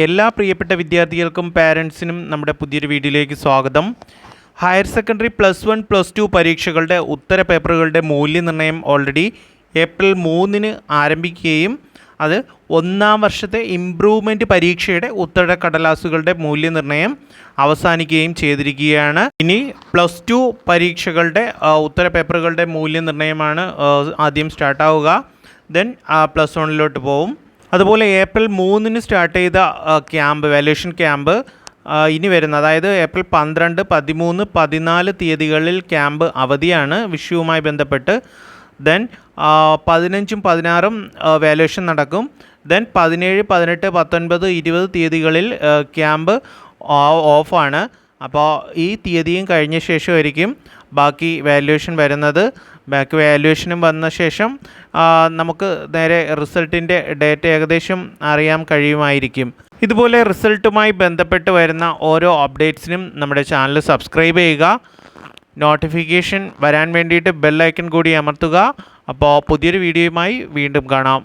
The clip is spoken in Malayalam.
എല്ലാ പ്രിയപ്പെട്ട വിദ്യാർത്ഥികൾക്കും പാരൻസിനും നമ്മുടെ പുതിയൊരു വീഡിയോയിലേക്ക് സ്വാഗതം. ഹയർ സെക്കൻഡറി +1 +2 പരീക്ഷകളുടെ ഉത്തര പേപ്പറുകളുടെ മൂല്യനിർണ്ണയം ഓൾറെഡി ഏപ്രിൽ 3 ആരംഭിക്കുകയും അത് ഒന്നാം വർഷത്തെ ഇംപ്രൂവ്മെൻറ്റ് പരീക്ഷയുടെ ഉത്തരക്കടലാസുകളുടെ മൂല്യനിർണ്ണയം അവസാനിക്കുകയും ചെയ്തിരിക്കുകയാണ്. ഇനി +2 പരീക്ഷകളുടെ ഉത്തര പേപ്പറുകളുടെ മൂല്യനിർണ്ണയമാണ് ആദ്യം സ്റ്റാർട്ടാവുക. ദെൻ +1 പോവും. അതുപോലെ ഏപ്രിൽ 3 സ്റ്റാർട്ട് ചെയ്ത വാല്യുവേഷൻ ക്യാമ്പ് ഇനി വരുന്ന, അതായത് ഏപ്രിൽ 12, 13, 14 തീയതികളിൽ ക്യാമ്പ് അവധിയാണ് വിഷുവുമായി ബന്ധപ്പെട്ട്. ദെൻ 15ഉം 16ഉം വാല്യുവേഷൻ നടക്കും. ദെൻ 17, 18, 19, 20 തീയതികളിൽ ക്യാമ്പ് ഓഫാണ്. അപ്പോൾ ഈ തീയതിയും കഴിഞ്ഞ ശേഷമായിരിക്കും ബാക്കി വാല്യുവേഷൻ വരുന്നത്. ബാക്കി വാല്യുവേഷനും വന്ന ശേഷം നമുക്ക് നേരെ റിസൾട്ടിൻ്റെ ഡേറ്റ് ഏകദേശം അറിയാൻ കഴിയുമായിരിക്കും. ഇതുപോലെ റിസൾട്ടുമായി ബന്ധപ്പെട്ട് വരുന്ന ഓരോ അപ്ഡേറ്റ്സിനും നമ്മുടെ ചാനൽ സബ്സ്ക്രൈബ് ചെയ്യുക. നോട്ടിഫിക്കേഷൻ വരാൻ വേണ്ടിയിട്ട് ബെൽ ഐക്കൺ കൂടി അമർത്തുക. അപ്പോൾ പുതിയൊരു വീഡിയോയുമായി വീണ്ടും കാണാം.